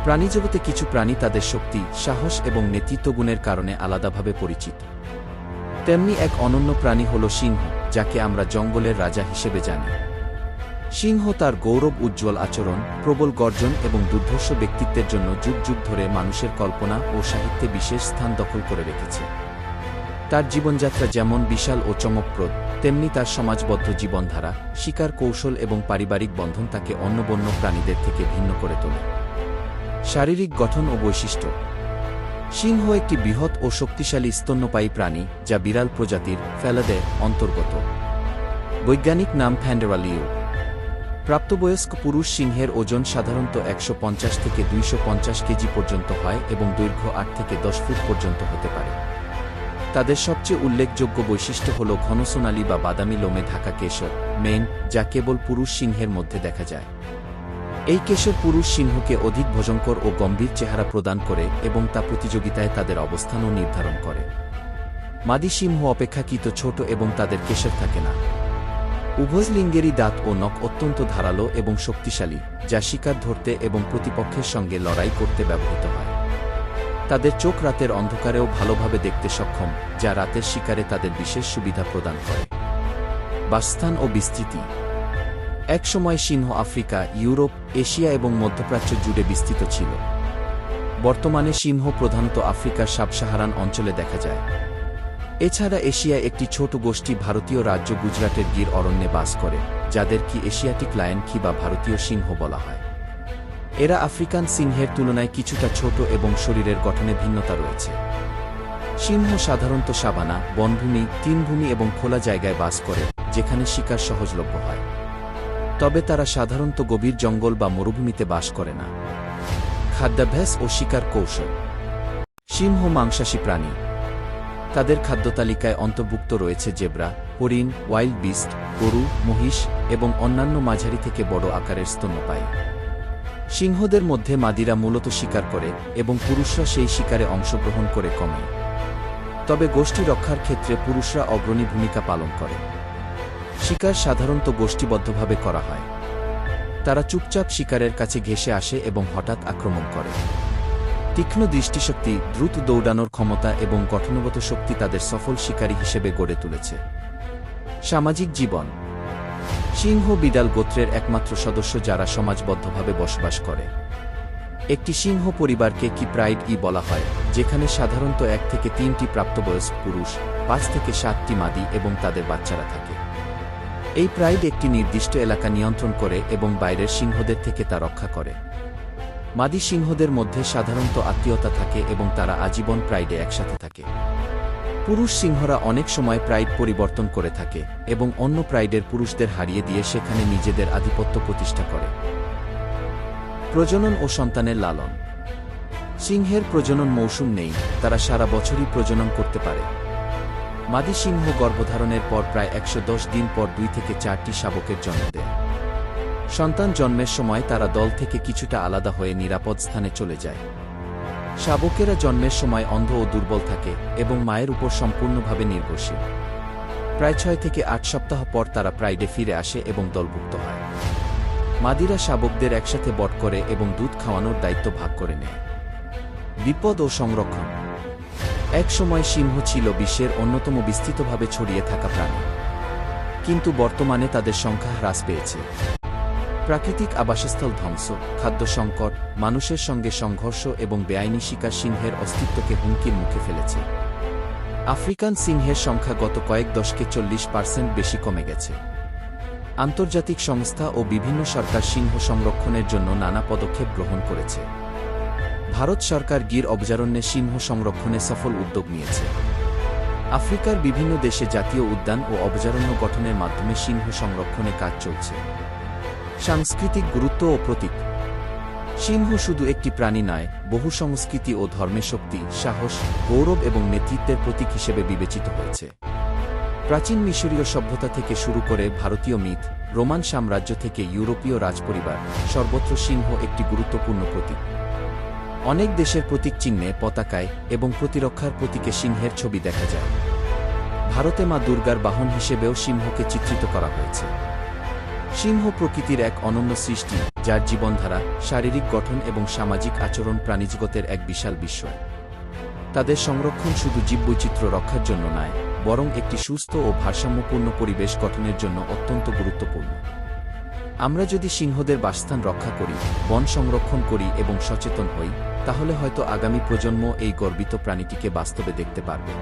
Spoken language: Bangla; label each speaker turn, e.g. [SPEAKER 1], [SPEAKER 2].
[SPEAKER 1] প্রাণীজগতে কিছু প্রাণী তাদের শক্তি, সাহস এবং নেতৃত্বগুণের কারণে আলাদাভাবে পরিচিত। তেমনি এক অনন্য প্রাণী হল সিংহ, যাকে আমরা জঙ্গলের রাজা হিসেবে জানি। সিংহ তার গৌরব উজ্জ্বল আচরণ, প্রবল গর্জন এবং দুর্ধর্ষ ব্যক্তিত্বের জন্য যুগ যুগ ধরে মানুষের কল্পনা ও সাহিত্যে বিশেষ স্থান দখল করে রেখেছে। তার জীবনযাত্রা যেমন বিশাল ও চমকপ্রদ, তেমনি তার সমাজবদ্ধ জীবনধারা, শিকার কৌশল এবং পারিবারিক বন্ধন তাকে অন্য বন্য প্রাণীদের থেকে ভিন্ন করে তোলে। শারীরিক গঠন ও বৈশিষ্ট্য। সিংহ একটি বৃহৎ ও শক্তিশালী স্তন্যপায়ী প্রাণী, যা বিড়াল প্রজাতির ফেলাডে অন্তর্গত। বৈজ্ঞানিক নাম প্যান্ডেরা লিও। প্রাপ্তবয়স্ক পুরুষ সিংহের ওজন সাধারণত ১৫০ থেকে ২৫০ কেজি পর্যন্ত হয় এবং দৈর্ঘ্য ৮ থেকে ১০ ফুট পর্যন্ত হতে পারে। তাদের সবচেয়ে উল্লেখযোগ্য বৈশিষ্ট্য হল ঘন সোনালী বা বাদামি লোমে ঢাকা কেশর, মেইন, যা কেবল পুরুষ সিংহের মধ্যে দেখা যায়। এই কেশর পুরুষ সিংহকে অধিক ভয়ঙ্কর ও গম্ভীর চেহারা প্রদান করে এবং তা প্রতিযোগিতায় তাদের অবস্থানও নির্ধারণ করে। মাদি সিংহ অপেক্ষাকৃত ছোট এবং তাদের কেশর থাকে না। উভয় লিঙ্গেরই দাঁত ও নখ অত্যন্ত ধারালো এবং শক্তিশালী, যা শিকার ধরতে এবং প্রতিপক্ষের সঙ্গে লড়াই করতে ব্যবহৃত হয়। তাদের চোখ রাতের অন্ধকারেও ভালোভাবে দেখতে সক্ষম, যা রাতের শিকারে তাদের বিশেষ সুবিধা প্রদান করে। বাসস্থান ও বিস্তৃতি। একসময় সিংহ আফ্রিকা, ইউরোপ, এশিয়া এবং মধ্যপ্রাচ্য জুড়ে বিস্তৃত ছিল। বর্তমানে সিংহ প্রধানত আফ্রিকার সাবসাহারান অঞ্চলে দেখা যায়। এছাড়া এশিয়ায় একটি ছোট গোষ্ঠী ভারতীয় রাজ্য গুজরাটের গির অরণ্যে বাস করে, যাদের কি এশিয়াটিক লায়ন বা ভারতীয় সিংহ বলা হয়। এরা আফ্রিকান সিংহের তুলনায় কিছুটা ছোট এবং শরীরের গঠনে ভিন্নতা রয়েছে। সিংহ সাধারণত সাভানা, বনভূমি, তৃণভূমি এবং খোলা জায়গায় বাস করে, যেখানে শিকার সহজলভ্য হয়। তবে তারা সাধারণত গভীর জঙ্গল বা মরুভূমিতে বাস করে না। খাদ্যাভ্যাস ও শিকার কৌশল। সিংহ মাংসাশী প্রাণী। তাদের খাদ্যতালিকায় অন্তর্ভুক্ত রয়েছে জেব্রা, হরিণ, ওয়াইল্ড বিস্ট, গরু, মহিষ এবং অন্যান্য মাঝারি থেকে বড় আকারের স্তন্যপায়ী। সিংহদের মধ্যে মাদিরা মূলত শিকার করে এবং পুরুষরা সেই শিকারে অংশগ্রহণ করে কমে। তবে গোষ্ঠী রক্ষার ক্ষেত্রে পুরুষরা অগ্রণী ভূমিকা পালন করে। শিকার সাধারণত গোষ্ঠীবদ্ধভাবে করা হয়। তারা চুপচাপ শিকারের কাছে ঘেঁষে আসে এবং হঠাৎ আক্রমণ করে। তীক্ষ্ণ দৃষ্টিশক্তি, দ্রুত দৌড়ানোর ক্ষমতা এবং গঠনগত শক্তি তাদের সফল শিকারী হিসেবে গড়ে তুলেছে। সামাজিক জীবন। সিংহ বিড়াল গোত্রের একমাত্র সদস্য যারা সমাজবদ্ধভাবে বসবাস করে। একটি সিংহ পরিবারকে কি প্রাইড বলা হয়, যেখানে সাধারণত ১ থেকে ৩টি প্রাপ্তবয়স্ক পুরুষ, ৫ থেকে ৭টি মাদি এবং তাদের বাচ্চারা থাকে। এই প্রাইড একটি নির্দিষ্ট এলাকা নিয়ন্ত্রণ করে এবং বাইরের সিংহদের থেকে তা রক্ষা করে। মাদি সিংহদের মধ্যে সাধারণত আত্মীয়তা থাকে এবং তারা আজীবন প্রাইডে একসাথে থাকে। পুরুষ সিংহরা অনেক সময় প্রাইড পরিবর্তন করে থাকে এবং অন্য প্রাইডের পুরুষদের হারিয়ে দিয়ে সেখানে নিজেদের আধিপত্য প্রতিষ্ঠা করে। প্রজনন ও সন্তানের লালন। সিংহের প্রজনন মৌসুম নেই, তারা সারা বছরই প্রজনন করতে পারে। মাদি সিংহ গর্ভধারণের পর প্রায় ১১০ দিন পর ২ থেকে ৪টি শাবকের জন্ম দেয়। সন্তান জন্মের সময় তারা দল থেকে কিছুটা আলাদা হয়ে নিরাপদ স্থানে চলে যায়। শাবকেরা জন্মের সময় অন্ধ ও দুর্বল থাকে এবং মায়ের উপর সম্পূর্ণভাবে নির্ভরশীল। প্রায় ৬ থেকে ৮ সপ্তাহ পর তারা প্রাইডে ফিরে আসে এবং দলভুক্ত হয়। মাদিরা শাবকদের একসাথে বট করে এবং দুধ খাওয়ানোর দায়িত্ব ভাগ করে নেয়। বিপদ ও সংরক্ষণ। এক সময় সিংহ ছিল বিশ্বের অন্যতম বিস্তৃতভাবে ছড়িয়ে থাকা প্রাণী, কিন্তু বর্তমানে তাদের সংখ্যা হ্রাস পেয়েছে। প্রাকৃতিক আবাসস্থল ধ্বংস, খাদ্য সংকট, মানুষের সঙ্গে সংঘর্ষ এবং বেআইনি শিকার সিংহের অস্তিত্বকে হুমকির মুখে ফেলেছে। আফ্রিকান সিংহের সংখ্যা গত কয়েক দশকে ৪০% বেশি কমে গেছে। আন্তর্জাতিক সংস্থা ও বিভিন্ন সরকার সিংহ সংরক্ষণের জন্য নানা পদক্ষেপ গ্রহণ করেছে। ভারত সরকার গির অভয়ারণ্যে সিংহ সংরক্ষণে সফল উদ্যোগ নিয়েছে। আফ্রিকার বিভিন্ন দেশে জাতীয় উদ্যান ও অভয়ারণ্য গঠনের মাধ্যমে সিংহ সংরক্ষণে কাজ চলছে। সাংস্কৃতিক গুরুত্ব ও প্রতীক। সিংহ শুধু একটি প্রাণী নয়, বহু সংস্কৃতি ও ধর্মের শক্তি, সাহস, গৌরব এবং নেতৃত্বের প্রতীক হিসেবে বিবেচিত হয়েছে। প্রাচীন মিশরীয় সভ্যতা থেকে শুরু করে ভারতীয় মিথ, রোমান সাম্রাজ্য থেকে ইউরোপীয় রাজপরিবার, সর্বত্র সিংহ একটি গুরুত্বপূর্ণ প্রতীক। অনেক দেশের প্রতীক চিহ্নে, পতাকায় এবং প্রতিরক্ষার প্রতীকে সিংহের ছবি দেখা যায়। ভারতে মা দুর্গার বাহন হিসেবেও সিংহকে চিত্রিত করা হয়েছে। সিংহ প্রকৃতির এক অনন্য সৃষ্টি, যার জীবনধারা, শারীরিক গঠন এবং সামাজিক আচরণ প্রাণীজগতের এক বিশাল বিস্ময়। তাদের সংরক্ষণ শুধু জীববৈচিত্র্য রক্ষার জন্য নয়, বরং একটি সুস্থ ও ভারসাম্যপূর্ণ পরিবেশ গঠনের জন্য অত্যন্ত গুরুত্বপূর্ণ। আমরা যদি সিংহদের বাসস্থান রক্ষা করি, বন সংরক্ষণ করি এবং সচেতন হই, তাহলে হয়তো আগামী প্রজন্ম এই গর্বিত প্রাণীটিকে বাস্তবে দেখতে পারবে।